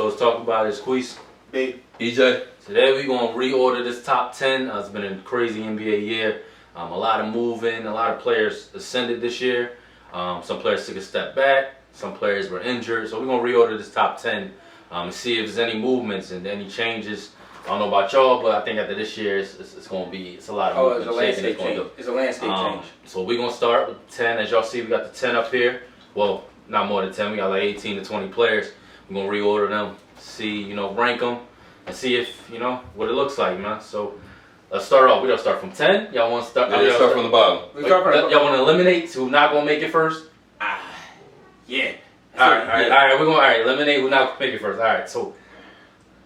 So let's talk about it. Squeeze. Big. EJ. Today we're going to reorder this top 10. It's been a crazy NBA year. A lot of moving. A lot of players ascended this year. Some players took a step back. Some players were injured. So we're going to reorder this top 10 and see if there's any movements and any changes. I don't know about y'all, but I think after this year, it's going to be, it's a lot of movement. It's a landscape change. It's a landscape change. So we're going to start with 10. As y'all see, we got the 10 up here. Well, not more than 10. We got like 18 to 20 players. We're going to reorder them, see, rank them, and see if, what it looks like, man. So let's start off. We're going to start from 10. Y'all want to start? Yeah, start from the bottom. Y'all want to eliminate who's not going to make it first? Yeah. All right. We're going to eliminate who's not going to make it first. All right, so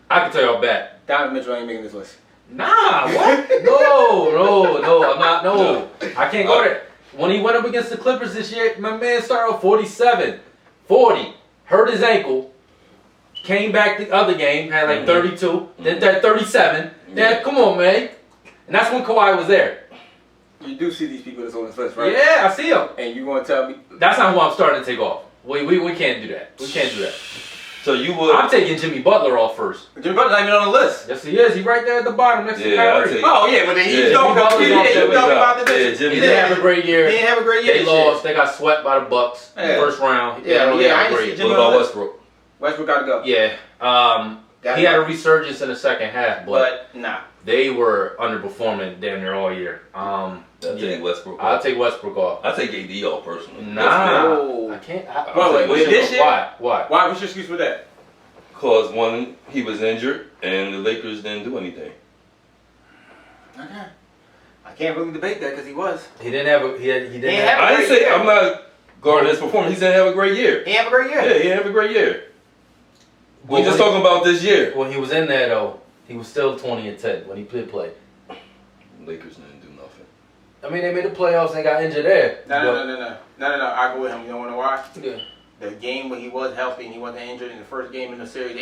I can tell y'all back. Donovan Mitchell ain't making this list. Nah, what? No, I'm not. No, I can't go there. When he went up against the Clippers this year, my man started off 47, 40, hurt his ankle, came back the other game, had like 32, then that 37. Then come on, man. And that's when Kawhi was there. You do see these people that's on this list, right? Yeah, I see him. And you want to tell me? That's not who I'm starting to take off. We can't do that. We can't do that. So you would? I'm taking Jimmy Butler off first. Jimmy Butler's not even on the list. Yes, he is. He's right there at the bottom next to Kyrie. Oh, yeah, but then he's talking about the list. He didn't have a great year. He didn't have a great year. They lost. They got swept by the Bucks in the first round. I didn't see Jimmy. What about Westbrook? Westbrook got to go. Yeah. He had a resurgence in the second half, but nah. They were underperforming damn near all year. I'll take Westbrook off. I'll take Westbrook off. I'll take AD off personally. Nah. I can't. Wait, this year? Why? What's your excuse for that? Because one, he was injured, and the Lakers didn't do anything. Okay. I can't really debate that because he was. He didn't have a. He didn't have. I didn't say I'm not guarding his performance. He didn't have a great year. He had a great year. Yeah, he didn't have a great year. Well, we just talking about this year. When he was in there though, he was still 20 and 10 when he did play. Lakers didn't do nothing. I mean, they made the playoffs and got injured there. No. I go with him. You know why? Yeah. The game when he was healthy and he wasn't injured in the first game in the series,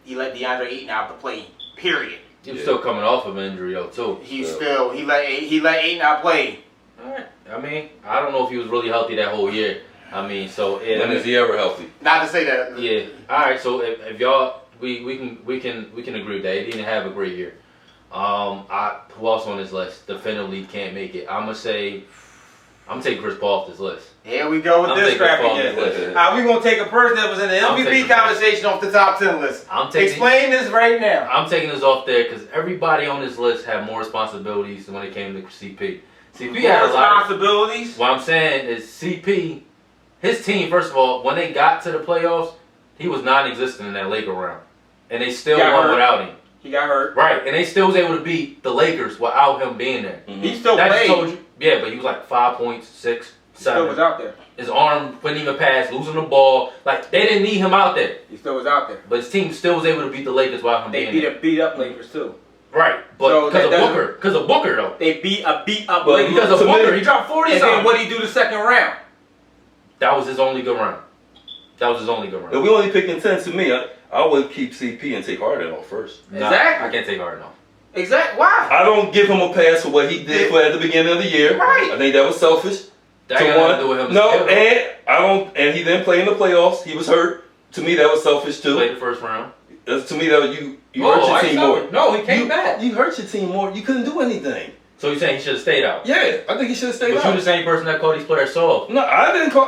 he let DeAndre Ayton out to play. Period. He was still coming off of injury though too. He let Ayton out play. All right. I mean, I don't know if he was really healthy that whole year. I mean, so when is he ever healthy? Not to say that. Yeah. All right. So if y'all, we can agree with that. He didn't have a great year. Who else on this list definitively can't make it? I'm gonna take Chris Paul off this list. Here we go with this crap again. We're gonna take a person that was in the MVP conversation off the top 10 list. Explain this right now. I'm taking this off there because everybody on this list had more responsibilities when it came to CP. CP had a lot of responsibilities. What I'm saying is CP, his team, first of all, when they got to the playoffs, he was non-existent in that Laker round, and they still won without him. He got hurt. Right, and they still was able to beat the Lakers without him being there. He still played. Yeah, but he was like 5 points, 6, 7. Still was out there. His arm couldn't even pass, losing the ball. Like, they didn't need him out there. He still was out there. But his team still was able to beat the Lakers without him being there. They beat up Lakers too. Right, but because of Booker though. They beat up Lakers. Because of Booker, he dropped 40 and then what did he do the second round? That was his only good round. If we only picking 10 to me, I would keep CP and take Harden off first. Exactly. I can't take Harden off. Exactly. Why? I don't give him a pass for what he did at the beginning of the year. Right. I think that was selfish. That got nothing to do with him. No, and I don't. And he didn't play in the playoffs. He was hurt. To me, that was selfish too. Played the first round. To me, that was you hurt your team more. No, he came back. You hurt your team more. You couldn't do anything. So you're saying he should have stayed out? Yeah, I think he should have stayed out. But you're the same person that called these players soft. No, I didn't call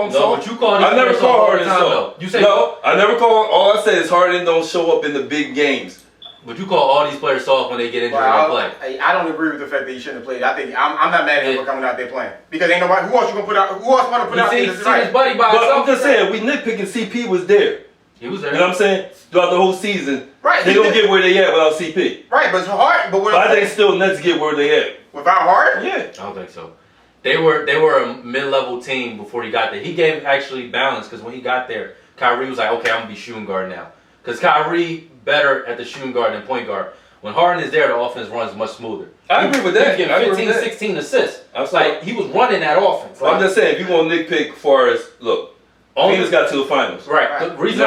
him soft. No, but you called these I never players called soft. Harden soft. You say no, I never called. All I said is Harden don't show up in the big games. But you call all these players soft when they get injured and play. I don't agree with the fact that he shouldn't have played. I think I'm not mad at him for coming out there playing because ain't nobody. Who else you gonna put out? Who else want to put out? See his buddy by himself. But I'm just saying, we nitpicking. CP was there. He was there. You know what I'm saying? Throughout the whole season, right? They don't get where they at without CP. Right, but it's hard. But I think still Nets get where they at without Harden. Yeah, I don't think so. They were a mid-level team before he got there. He gave actually balance because when he got there, Kyrie was like, okay, I'm gonna be shooting guard now. Because Kyrie better at the shooting guard than point guard. When Harden is there, the offense runs much smoother. I agree with that. He was getting 15, 16 assists. Like, he was running that offense. I'm just saying, if you want to nitpick far as, look, Phoenix got to the finals. Right. The reason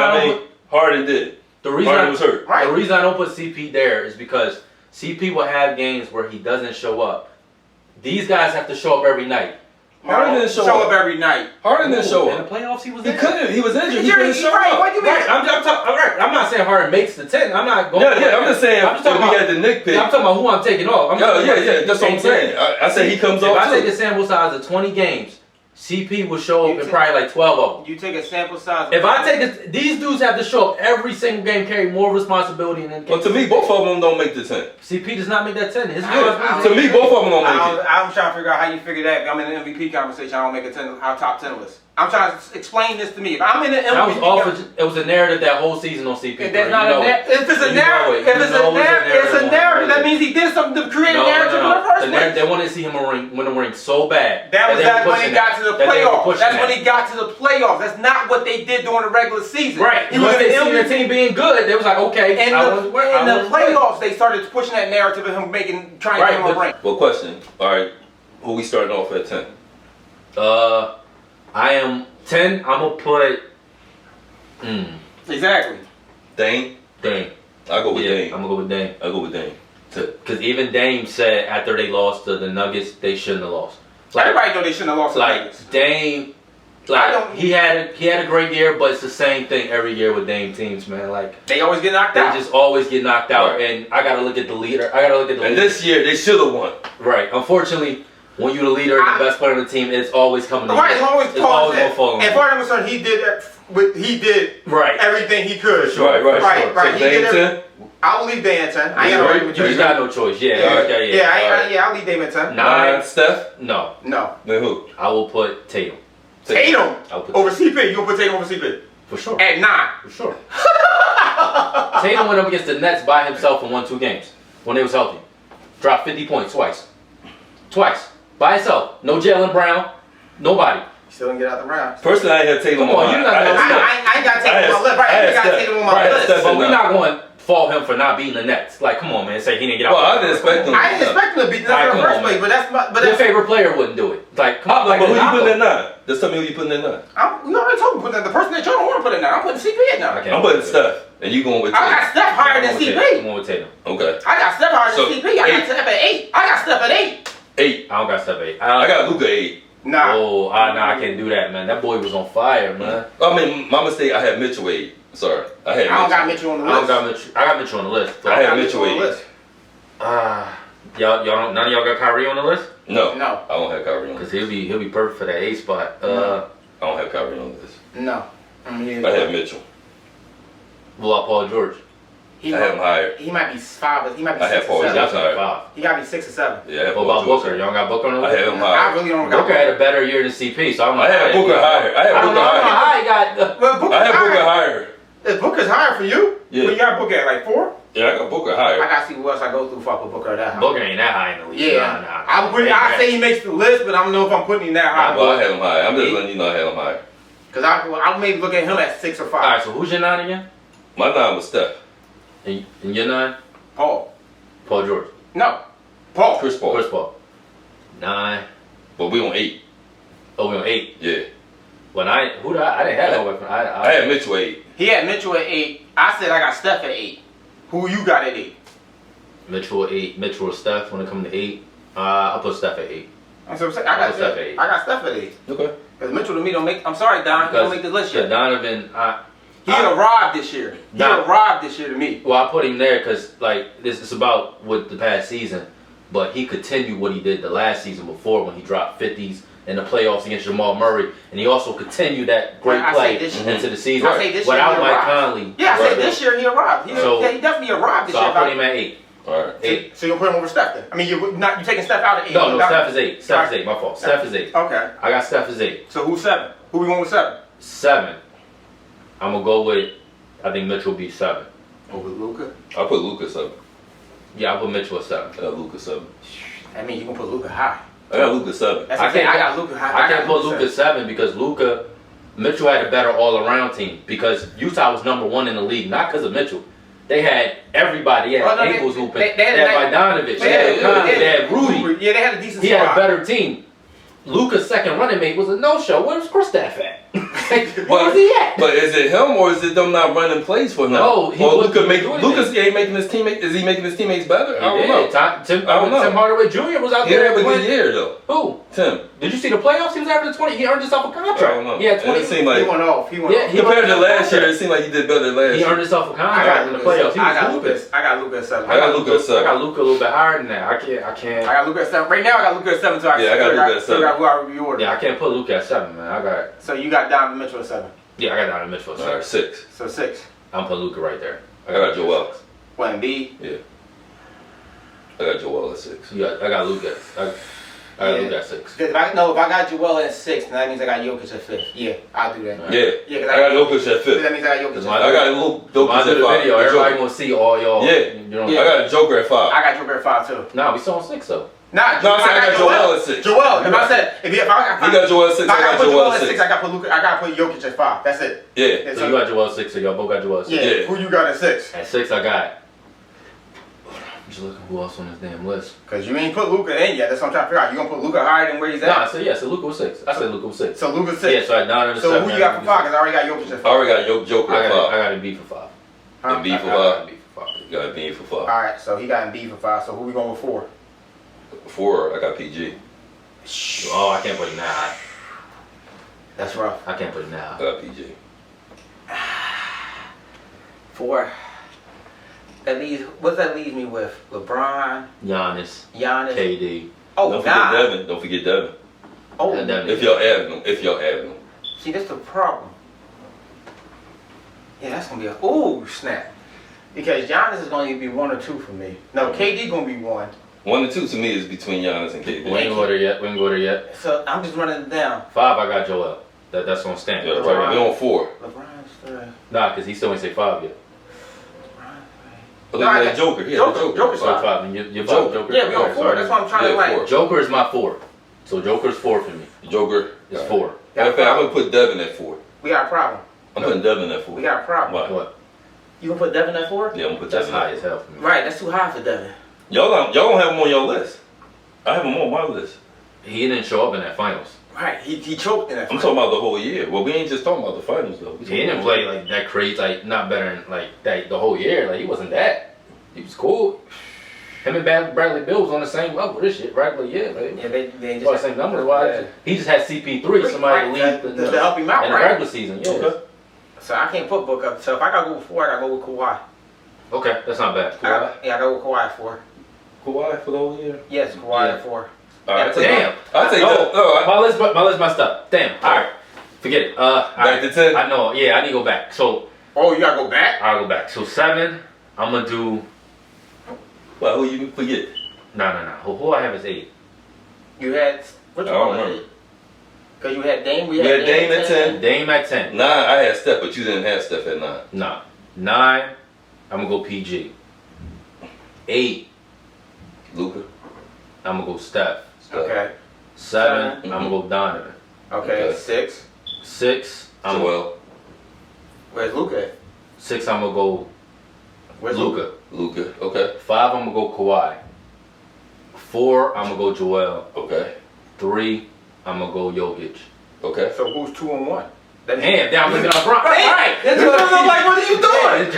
Harden did. Harden was hurt. Right. The reason I don't put CP there is because CP will have games where he doesn't show up. These guys have to show up every night. Harden didn't show up every night. Harden didn't show In up. the playoffs, he was He there. couldn't. He was injured. He You're couldn't show right. up. What do you mean? Right, I'm not saying Harden makes the 10. I'm not going. Yeah, I'm just saying. I'm just talking if we about had the Nick pick. I'm talking about who I'm taking off. Yeah. That's what I'm saying. I say he comes off. If I take a sample size of 20 games, CP will show up in probably like 12 of them. You take a sample size. If I take these dudes have to show up every single game, carry more responsibility than. Well, to me, both of them don't make the 10. CP does not make that 10. His To me, both of them don't make it. I'm trying to figure out how you figure that. I'm in an MVP conversation. I don't make our top 10 list. I'm trying to explain this to me. If I'm in an MVP, it was a narrative that whole season on CP. if that's not a narrative, if it's a narrative, that means he did something to create a narrative in the first place. They wanted to see him win a ring so bad. That was when he got to the playoffs. That's when he got to the playoffs. That's not what they did during the regular season. Right. Once they seen the team being good, they was like, okay. In the playoffs, they started pushing that narrative of him trying to win a ring. Well, question. All right, who we starting off at 10? I am 10. I'm gonna put. Exactly. Dame. I go with Dame. I'm gonna go with Dame. I go with Dame. Because even Dame said after they lost to the Nuggets, they shouldn't have lost. Everybody know they shouldn't have lost. Like Dame, he had a great year, but it's the same thing every year with Dame teams, man. Like they always get knocked out. They just always get knocked out, right. And I gotta look at the leader. And this year they should have won. Right. Unfortunately, when you're the leader and the best player on the team, it's always coming to you. Right. It's always gonna fall on. And far as I'm concerned, he did everything he could. Right. So Dame 10. I will leave Dame at 10. I ain't arguing with you. You just got no choice. I'll leave Dame at 10. 9, Steph? No. Then who? I will put Tatum. Tatum over CP. You gonna put Tatum over CP? For sure. At 9. For sure. Tatum went up against the Nets by himself and won 2 games when they was healthy. Dropped 50 points twice. By himself. No Jaylen Brown. Nobody. Still didn't get out the round. Personally, I have Tatum on my list. I ain't got Tatum on my list. I ain't got Tatum on my list. But we're not going to fault him for not beating the Nets. Like, come on, man. Say he didn't get out. Well, I didn't expect him. I didn't expect him to beat the Nets in the first place. But that's your favorite player wouldn't do it. Like, come on. But who you putting at 9? Just tell me who you putting at 9. You already told me the person that you don't want to put at 9. I'm putting CP at 9. I'm putting Steph. And you going with Tatum. I got Steph higher than CP. I'm going with Tatum. Okay. I got Steph higher than CP. I got Steph at 8. I got Steph at 8. 8. I don't got Steph at 8. I got Luka 8. Nah. Oh, I can't do that, man. That boy was on fire, man. I mean, my mistake. I had Mitchell 8. Sorry, I don't got Mitchell on the list. I got Mitchell on the list. I had Mitchell 8. Y'all don't, none of y'all got Kyrie on the list? No. I don't have Kyrie on the list. Because he'll be perfect for that 8 spot. I don't have Kyrie on the list. No. I had Mitchell. Well, Paul George. I have him higher. He might be 5. He might be 6 I have Paul or 7. George higher. He got to be 6 or 7. Yeah, I have What about Booker? Y'all got Booker on the list? I have him higher. I really don't got Booker had a better year than CP, so I'm I had Booker higher. I had Booker higher. I had Booker higher. Is Booker's higher for you? Yeah. Well, you got Booker at like 4? Yeah, I got Booker higher. I got to see what else I go through before I put Booker at that high. Booker ain't that high in the league. Yeah. I say he makes the list, but I don't know if I'm putting him that high. Well, I had him higher. I'm just letting you know I had him higher. Because I'll maybe look at him at 6 or 5. Alright, so who's your 9 again? My 9 was Steph. And your 9? Paul George. No. Paul. Chris Paul. 9. But we on 8. Oh, we on 8? Yeah. When I didn't have no weapon. I had Mitchell at 8. He had Mitchell at 8. I said I got Steph at 8. Who you got at 8? Mitchell at 8. Mitchell or Steph when it comes to 8. I'll put Steph at 8. That's what I'm saying. I got Steph at 8. Okay. Because Mitchell to me don't make. I'm sorry, Don. He don't make the list yet. Donovan. He arrived this year. He arrived this year to me. Well, I put him there because this is about with the past season, but he continued what he did the last season before when he dropped 50s in the playoffs against Jamal Murray, and he also continued that great play into the season. I say this year without he Mike arrived. Conley. Yeah, I say this year he arrived. He definitely arrived this year. So I put him at 8. All right. 8. So you'll put him over Steph then? I mean, you're taking Steph out at 8. No, Steph is 8. Steph is 8. My fault. Steph is 8. Okay. I got Steph as 8. So who's 7? Who we want with 7? 7. I'm gonna go with. I think Mitchell will be 7. Over Luka? I put Luka 7. Yeah, I put Mitchell at 7. I got Luka 7. That means you're gonna put Luka high. I got Luka 7. I got Luka high. I can't put Luka 7 because Mitchell had a better all-around team because Utah was number 1 in the league, not because of Mitchell. They had everybody. They had Ankles hooping. They had Bogdanovich. They had Rudy. Yeah, they had a decent squad. He had a better team. Luka's second running mate was a no-show. Where's Kristaps at? Where was he at? But is it him or is it them not running plays for him? No, Lucas ain't making his teammates. Is he making his teammates better? I don't know. Tim Hardaway Jr. was out He there. had a good year though. Who? Tim. Did you see the playoffs? He was averaging 20. He earned himself a contract. I don't know. He had 20. It seemed like he went off. Compared to last year, it seemed like he did better than last year. He earned himself a contract in the playoffs. I got Luka at 7. I got Luka at 7. I got Luka a little bit higher than that. I can't. I got Luka at 7. Right now, I got Luka at 7. So I got Luka at 7. Yeah, I can't put Luka at 7, man. So you got Donovan Mitchell at 7. Yeah, I got Donovan Mitchell at 6. All right, 6. So 6. I'm putting Luka right there. I got Joel. What, Embiid? Yeah. I got Joel at 6. I got Luka. I got Luka at 6. If I got Joel at 6, then that means I got Jokic at 5th. Yeah, I'll do that. Yeah, I got Jokic at 5th. That means I got Jokic at 5th. I got Jokic at 5. Video, everybody gonna see all y'all. Yeah. I got a Joker at 5. I got Joker at 5 too. Nah, we still on 6 though. I got Joel at 6. Joel. If I said if I got Joel at 6. I got Joel at 6. I got put Jokic at 5. That's it. Yeah. So you got Joel at 6. So y'all both got Joel at 6. Yeah. Who you got at 6? At 6, I got. I'm just looking who else on this damn list. Cause you ain't put Luka in yet. That's what I'm trying to figure out. You gonna put Luka higher than where he's at? Nah, so Luka was 6. I said Luka was 6. So Luka 6. Yeah, so I down to So 7. who you got for 5? Cause I already got Jokic at 5. I already got Joker at 5. I got Embiid for 5. Embiid for 5. Embiid Got Embiid for 5. All right. So he got Embiid for 5. So who we going with 4? 4, I got PG. Oh, I can't put him now. That's rough. I can't put him now. I got PG. 4. What's that leave me with? LeBron, Giannis, KD. KD. Don't forget Devin. Oh, If y'all add them. See, that's the problem. Yeah, that's gonna be a snap. Because Giannis is going to be 1 or 2 for me. No, KD gonna be 1. 1 and 2 to me is between Giannis and KD. We ain't go there yet. So I'm just running it down. 5, I got Joel. That's on stand. Yeah, right. We on 4. LeBron's 3. Nah, because he still ain't say 5 yet. But look at that Joker. Joker's 5. 5. And you're Joker. Yeah, we on 4. That's what I'm trying to like. 4. Joker is my 4. So Joker's 4 for me. Joker is 4. Matter of fact, I'm gonna put Devin at 4. We got a problem. I'm putting Devin at 4. We got a problem. Why? What? You gonna put Devin at 4? Yeah, I'm gonna put That's Devin high at as 4. hell for me. Right, that's too high for Devin. Y'all don't have him on your list. I have him on my list. He didn't show up in that finals. Right, he choked in that. I'm talking about the whole year. Well, we ain't just talking about the finals though. He didn't play like that crazy, like not better than like that the whole year. Like he wasn't that. He was cool. Him and Bradley Beal was on the same level. This shit, regular year. Like, yeah, they just the same numbers. Why? He just had CP3. Somebody right, to lead to help him out, in right? the regular season. Yeah. Okay. So I can't put Book up. So if I gotta go with 4, I gotta go with Kawhi. Okay, that's not bad. Yeah, I gotta go with Kawhi at 4. Kawhi for the whole year. Yes, Kawhi at 4. Alright, Damn. I'll take that. Oh, my list messed up. Damn. All right. Forget it. Back to 10. I know. Yeah, I need to go back. So. Oh, you gotta go back? I'll go back. So 7, I'm gonna do. Well, who you forget? No. Who I have is 8. You had which I don't one? remember. Cause you had Dame. We had Dame at 10. Dame at 10. 9, I had Steph, but you didn't have Steph at 9. Nah. 9, I'm gonna go PG. 8, Luka. I'm gonna go Steph. Okay. 7, I'm gonna go Donovan. Okay. 6. 6, I'm Joel. Where's Luka at? 6, I'm gonna go Where's Luka. Luka. Okay. 5, I'm gonna go Kawhi. 4, I'm gonna go Joel. Okay. 3, I'm gonna go Jokic. Okay. So who's 2 and 1? Damn, I'm looking at Bron. Right. That's what I'm like. What are you doing?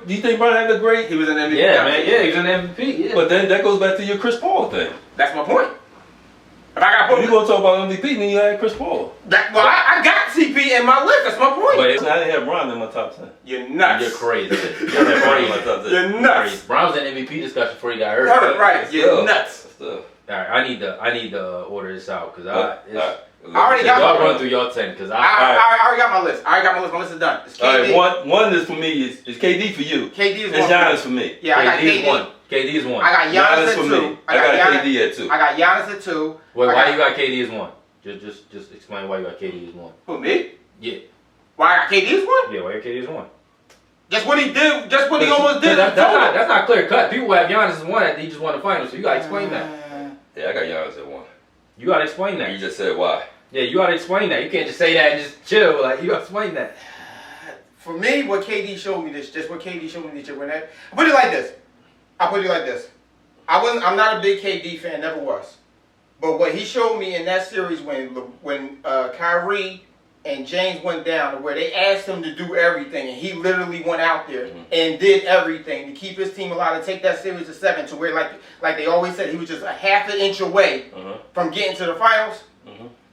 Do you think Bron had a great? He was an MVP. Yeah, man. Yeah, he's an MVP. Yeah. But then that goes back to your Chris Paul thing. That's my point. If I got If you gonna talk about MVP, then you had Chris Paul. I got CP in my list. That's my point. But I didn't have Bron in my top 10. You're nuts. You're crazy. You're crazy. You're nuts. Bron was in MVP discussion before he got hurt. Right. You're nuts. All right, I need to order this out because I already got y'all my run through your 10 because I already got my list. My list is done. It's KD. All right, one is for me. Is KD for you? KD is it's 1. Giannis for me. Yeah, I got KD. 1. KD is 1. I got Giannis for at 2. me. I got KD at 2. I got Giannis at 2. Wait, why you got KD as 1? Just explain why you got KD as 1. Who, me? Yeah. Why I got KD as 1? Yeah, why you got KD as 1? Just what he did. Just what he almost did. That's not clear cut. People have Giannis as 1 that he just won the finals, so you gotta explain that. Yeah, I got Giannis at 1. You gotta explain that. You just said why. Yeah, you gotta explain that. You can't just say that and just chill. Like, you gotta explain that. For me, what KD showed me this year when that. I put it like this. I'm not a big KD fan, never was. But what he showed me in that series when Kyrie and James went down, where they asked him to do everything, and he literally went out there and did everything to keep his team alive, to take that series to 7, to where like they always said, he was just a half an inch away from getting to the finals.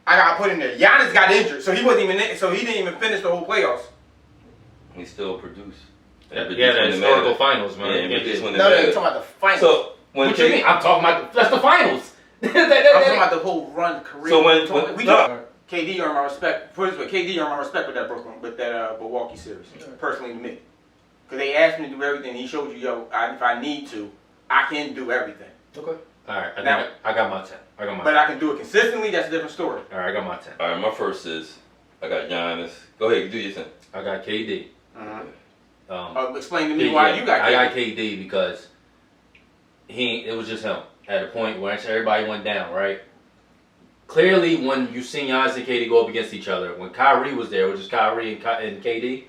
I got put in there. Giannis got injured, so he wasn't even. So he didn't even finish the whole playoffs. He still produced. Yeah, the historical finals, man. No, you're talking about the finals. So what you mean? I'm talking about that's the finals. I'm talking about the whole run career. So KD earned my respect. Put it this way, KD earned my respect with that Milwaukee series. Personally, to me, because they asked me to do everything. He showed you, if I need to, I can do everything. Okay. All right. I got my 10. But I can do it consistently. That's a different story. All right, I got my 10. All right, my first is I got Giannis. Go ahead, do your thing. I got KD. Explain to me why you got KD. I got KD because it was just him at a point where everybody went down, right? Clearly, when you seen Giannis and KD go up against each other, when Kyrie was there, which is Kyrie and KD,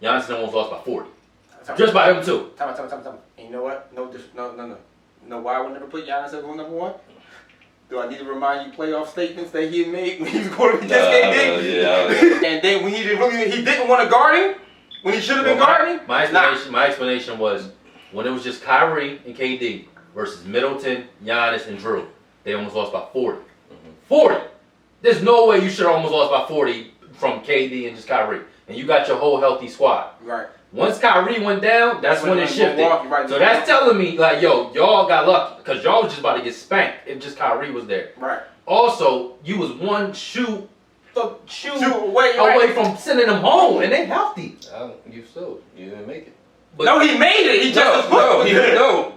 Giannis almost lost by 40. Just by them two. Time. And you know what? No. You know why I would never put Giannis as number 1? Do I need to remind you playoff statements that he had made when he was going against KD? Yeah. And then when he didn't want to guard him, when he should have been guarding. My explanation was when it was just Kyrie and KD versus Middleton, Giannis, and Drew, they almost lost by 40. 40. There's no way you should have almost lost by 40 from KD and just Kyrie, and you got your whole healthy squad. Right. Once Kyrie went down, that's when it shifted. Right, so that's telling me, like, y'all got lucky because y'all was just about to get spanked if just Kyrie was there. Right. Also, you was one shoe away from sending them home, and they healthy. You didn't make it. But no, he made it. He just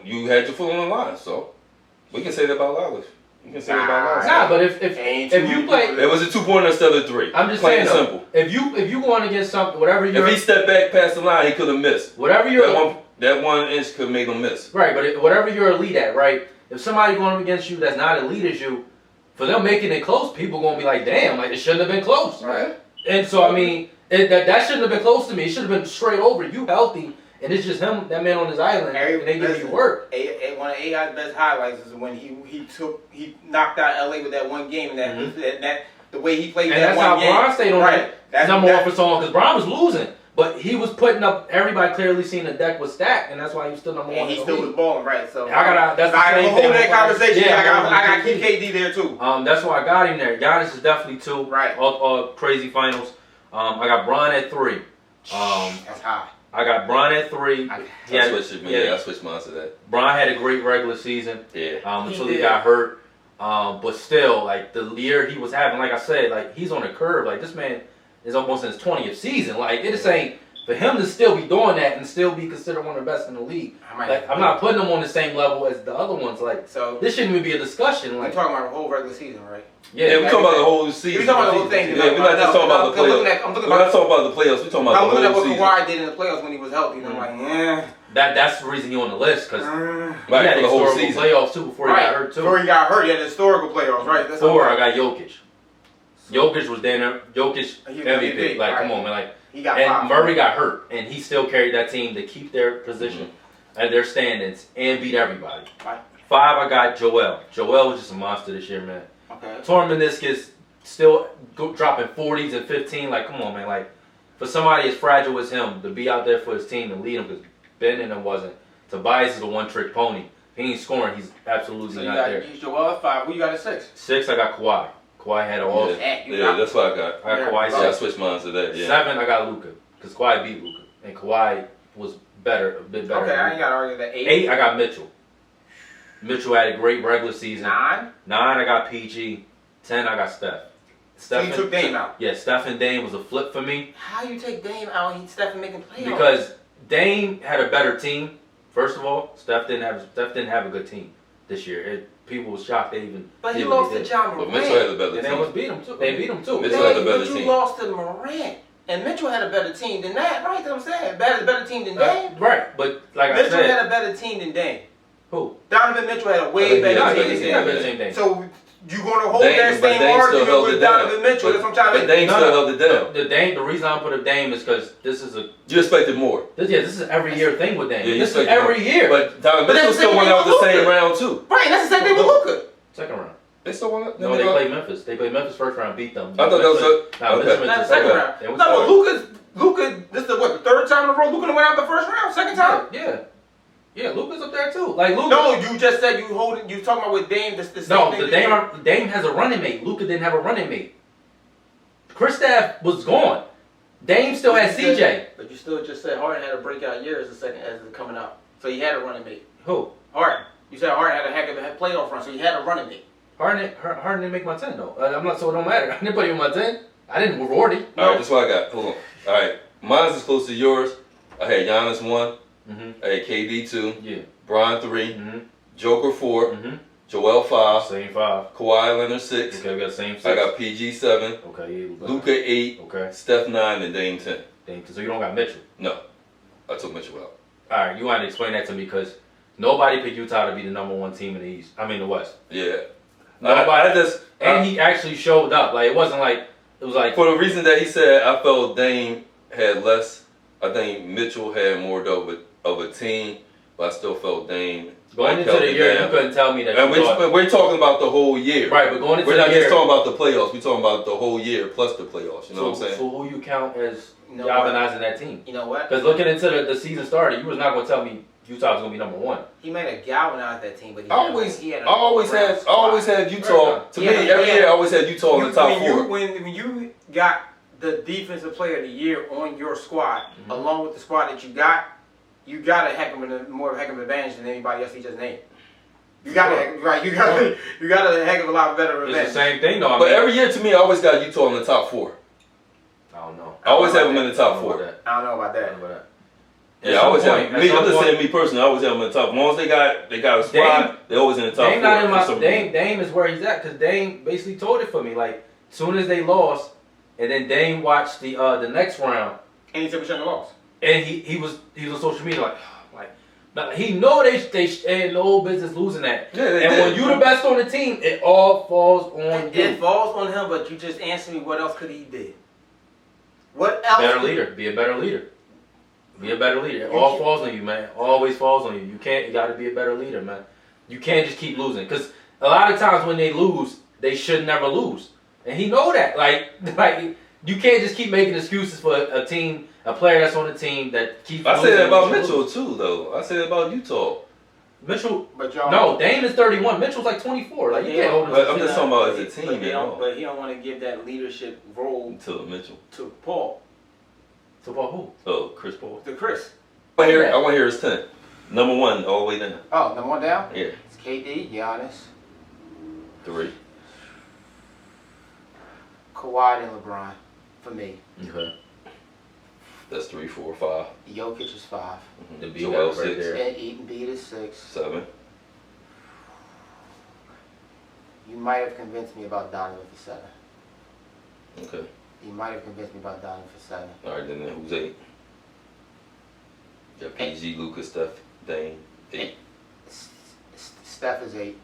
you had your foot on the line, so we can say that about Lawless. You can say that about Lawless. Nah, but if you play, it was a 2-pointer instead of 3. I'm just plain saying, simple. If you going against something, whatever you're, if he stepped back past the line, he could have missed. Whatever you're, that one inch could make him miss. Right, but whatever you're elite at, right? If somebody going up against you that's not elite as you, for them making it close, people gonna be like, damn, like it shouldn't have been close. Right. And so I mean, that shouldn't have been close to me. It should have been straight over. You healthy. And it's just him, that man on his island, and they give you work. One of AI's best highlights is when he knocked out LA with that one game, and that the way he played and that one game. And that's how Bron stayed on that number 1 for so long, because Bron was losing. But he was putting up, everybody clearly seen the deck was stacked, and that's why he was still number 1. And he still was balling, right? So that's the same thing. Hold that conversation. Yeah, I got to keep KD there too. That's why I got him there. Giannis is definitely 2. Right. All crazy finals. I got Bron at 3. That's high. I got Bron at 3. I switched mine to that. Bron had a great regular season. Yeah. Until he got hurt. But still, like the year he was having, like I said, like he's on a curve. Like this man is almost in his 20th season. Like it just ain't for him to still be doing that and still be considered one of the best in the league. Like I'm not putting him on the same level as the other ones. Like so, this shouldn't even be a discussion. Like we're talking about the whole regular season, right? Yeah, we're talking about the whole season. We're talking about the whole thing. Yeah, we're not just talking about the playoffs. We're not talking about the playoffs. We're talking about the whole season. I'm looking at what Kawhi did in the playoffs when he was healthy, and I'm like, yeah. That's the reason you're on the list, because he right, had for the whole historical season. playoffs too before he got hurt too. Before he got hurt, he had historical playoffs, right? That's 4, I got Jokic. Jokic was there. Jokic MVP. Like, come on, man. Like, he got and 5. Murray got hurt, and he still carried that team to keep their position and their standings and beat everybody. Right. 5, I got Joel. Joel was just a monster this year, man. Okay. Torn meniscus, still dropping 40s and 15. Like, come on, man. Like, for somebody as fragile as him to be out there for his team and lead him, because Ben and him wasn't. Tobias is a one-trick pony. If he ain't scoring, he's absolutely not there. You Joel at 5. Who you got at 6? 6, I got Kawhi. Kawhi had all. Yeah, that's what I got. I got Kawhi. I switched mine to that. Yeah. 7, I got Luka, because Kawhi beat Luka, and Kawhi was better, a bit better. Okay, I ain't got to argue that. 8, I got Mitchell. Mitchell had a great regular season. 9, I got PG. 10, I got Steph. So you took Dame out. Yeah, Steph and Dame was a flip for me. How you take Dame out and Steph making playoffs? Because Dame had a better team. First of all, Steph didn't have a good team this year. People was shocked they even. But he lost to John Morant. But Mitchell had a better team. And they beat him too. They beat him too. Mitchell had a better team. team. You lost to Morant, and Mitchell had a better team than that. Right? That's what I'm saying. Better team than Dame. Right, but like I said, Mitchell had a better team than Dame. Who? Donovan Mitchell had a way better team than Dame. So you gonna hold that same argument with Donovan Mitchell? That's what I'm trying to. But Dame still held it down. The reason I put a Dame is because this is a. You expected more. This is an every year thing with Dame. Yeah, this is every year. But Donovan Mitchell still went out the same round too. Right, that's the same thing with Luka. Second round. They still won. No, they played Memphis. They played Memphis first round, beat them. I thought that was okay. Not the second round. It was No, third. but Luka, this is the third time in a row Luka went out the first round, second time? Yeah, Luka's up there too. Like Luka. No, you just said you talking about with Dame. This No, same the thing Dame has a running mate. Luka didn't have a running mate. Kristaps was gone. Dame still had CJ. But you still just said Harden had a breakout year as coming out. So he had a running mate. Who? Harden. You said Harden had a heck of a playoff run, so he had a running mate. Harden didn't make my 10 though. I'm not, so it don't matter. I didn't put him in my 10. I didn't with Rorty. All right, that's what I got. Hold on. All right, mine's as close to yours. I had Giannis 1. I had KD 2. Yeah. Bron 3. Mm-hmm. Joker 4. Mm-hmm. Joel 5. Same 5. Kawhi Leonard 6. Okay, we got the same 6. I got PG 7. Okay, yeah. Luka 8. Okay. Steph 9 and Dame 10. Dang, so you don't got Mitchell. No, I took Mitchell out. All right, you want to explain that to me because nobody picked Utah to be the number 1 team in the East. I mean the West. Yeah. Nobody. He actually showed up. Like it wasn't like it was like for the reason that he said, I felt Dame had less. I think Mitchell had more of a team, but I still felt Dame. Going into the year, you couldn't tell me that. And we're talking about the whole year, right? But going into we're the not year, just talking about the playoffs. We're talking about the whole year plus the playoffs. You know what I'm saying? So who you count as You know galvanizing that team? You know what? Because looking into the season started, you was not going to tell me Utah was going to be number 1. He might have galvanized that team, but I always had Utah. To me, every year I always had Utah in the top 4. When you got the defensive player of the year on your squad, along with the squad that you got a heck of an advantage than anybody else he just named. You got a heck of a lot better advantage. It's the same thing though. But every year to me, I always got Utah in the top 4. I don't know. I always have them in the top 4. I don't know about that. Yeah, I always have me. I'm just saying me personally. I always have them in the top. As long as they got a spot, they're always in the top 4. Dame is where he's at because Dame basically told it for me. Like soon as they lost, and then Dame watched the next round, and he said we shouldn't have lost. And he was on social media like he know they had no business losing that. Yeah, they and did. when you the best on the team, it all falls on you. It falls on him, but you just answered me. What else could he do? What else? Better leader. Be a better leader. Be a better leader. It all falls on you, man. Always falls on you. You got to be a better leader, man. You can't just keep losing because a lot of times when they lose, they should never lose, and he know that. Like you can't just keep making excuses for a team. A player that's on the team that keeps. I say that about Mitchell too, though. I say that about Utah. Mitchell, but y'all. No, Dame is 31. Mitchell's like 24. Like you can't hold him. But I'm just talking about as a team, but he don't want to give that leadership role to Mitchell. To Paul. To Paul who? Oh, Chris Paul. To Chris. I want to hear his 10. Number 1 all the way down. Oh, number 1 down. Yeah. It's KD, Giannis, 3. Kawhi and LeBron, for me. Okay. That's 3, 4, 5. Jokic is 5. The B Joel right 6. there. And Embiid is 6. 7. You might have convinced me about Donovan for 7. Okay. You might have convinced me about Donovan for 7. All right, then who's 8? Got PG, Luka, Steph, Dame. 8. Steph is 8.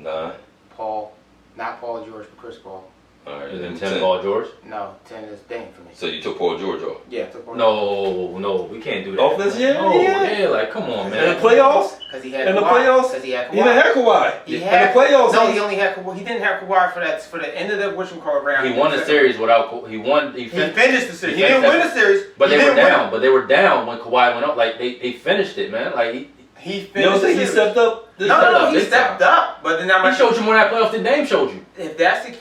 9. Paul, not Paul George, but Chris Paul. All right, And then 10 Paul George. No, 10 is Dame for me. So you took Paul George off? Yeah, took Paul. No, we can't do that. Off this year? No, Yeah. like come on, man. In the playoffs? Because he had In the Kawhi. playoffs? Because he had Kawhi. He didn't have Kawhi. He In had, the playoffs? no, he only had Kawhi. He didn't have Kawhi for the end of the whatchamacallit round. He won the series without. He finished the series. He didn't win the series. But they were down. But they were down when Kawhi went up. Like they finished it, man. Like he finished. You don't think he stepped up? No, he stepped up. But then he showed you more that playoffs than Dame showed you. If that's the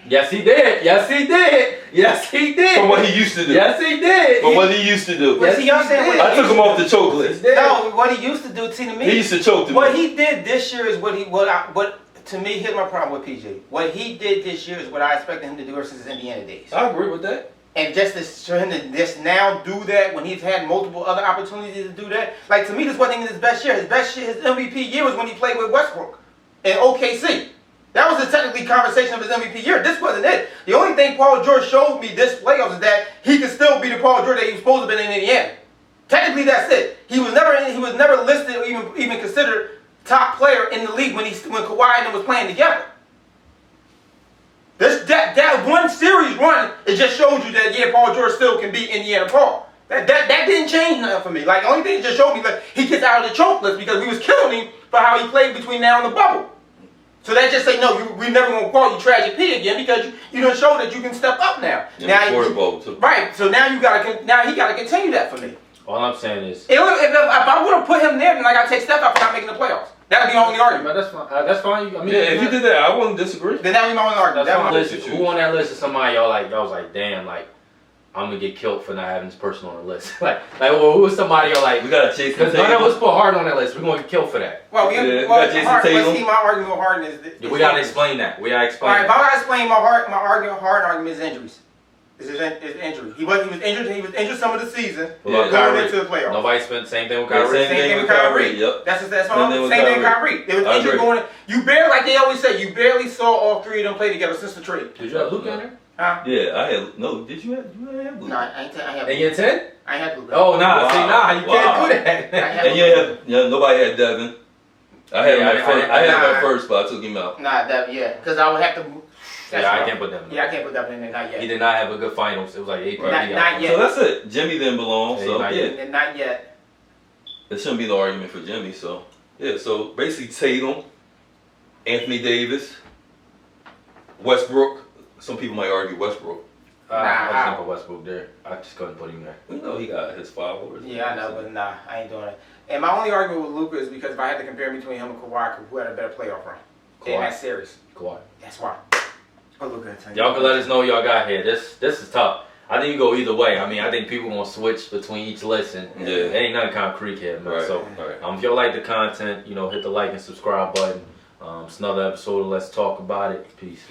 Yes, he did. Yes, he did. Yes, he did. From what he used to do. Yes, he did. From what he used to do. Yes, y'all saying I took him off the choke list. No, what he used to do to me. He used to choke to me. What he did this year is what to me, here's my problem with PG. What he did this year is what I expected him to do since his Indiana days. I agree with that. And just for him to just now do that when he's had multiple other opportunities to do that, like to me, this wasn't even his best year. His MVP year was when he played with Westbrook in OKC. That was the technically conversation of his MVP year. This wasn't it. The only thing Paul George showed me this playoffs is that he could still be the Paul George that he was supposed to have been in Indiana. Technically, that's it. He was never listed or even considered top player in the league when Kawhi and them was playing together. That one series run, it just showed you that Paul George still can beat Indiana Paul. That didn't change nothing for me. Like the only thing it just showed me that he gets out of the choke list because we was killing him for how he played between now and the bubble. So that just say no. We're never gonna call you Tragic P again because you done show that you can step up now. Yeah, before the bowl too. Right. So now he got to continue that for me. All I'm saying is, If I would have put him there, then I got to take Steph out for not making the playoffs. That would be my only argument. but that's fine. That's fine. I mean, Yeah, if you did that, I wouldn't disagree. Then that would be my only argument. that's That fine. would- Listen, who on that list is somebody y'all was like, damn, like I'm gonna get killed for not having this person on the list. like, well, who was somebody y'all like? We got Jason Because none of Tatum. us put Harden on that list. We're gonna get killed for that. Well, Yeah, we well, got Jason Harden, Tatum. but see, my argument with Harden is We gotta explain that. We gotta All explain. right, if that. I gotta explain my argument with Harden argument is injuries. Is his injury. He was injured. He was injured some of the season What about going Kyrie? into the playoffs. Nobody spent same thing with Yeah, Kyrie. same thing with Kyrie. Yep. That's what Same thing with same thing with Kyrie. Kyrie. They was I injured agree. going. You barely, like they always say, you barely saw all three of them play together since the trade. Did you have Luke in there? Huh? Yeah, I had no. Did you have Luke? No, I ain't. I have. And you're 10? I ain't had Luka. Oh nah, Wow. see nah, you Wow. can't do that. I had- And nobody had Devin. I had him Yeah, at first. I had him nah. at first, but I took him out. Nah, that because I would have to. That's Yeah, I rough. can't put them in. Yeah, I can't put that in there. Not yet. He did not have a good finals. It was like 8 Right. Not yet. So that's it. Jimmy didn't belong. Yeah, So not yeah, yet. Not yet. there shouldn't be no argument for Jimmy. So yeah, so basically Tatum, Anthony Davis, Westbrook. Some people might argue Westbrook. I was thinking Westbrook there. I just couldn't put him there. You know he got his followers. Yeah, I know, but nah, I ain't doing it. And my only argument with Luka is because if I had to compare between him and Kawhi, who had a better playoff run in Kawhi. that series. Kawhi. That's why. But Luka, Y'all can let us know what y'all got here. This is tough. I think you go either way. I mean, I think people gonna switch between each list, and Yeah. it ain't nothing concrete here, man. Right. So, Right. if y'all like the content, hit the like and subscribe button. It's another episode of Let's Talk About It. Peace.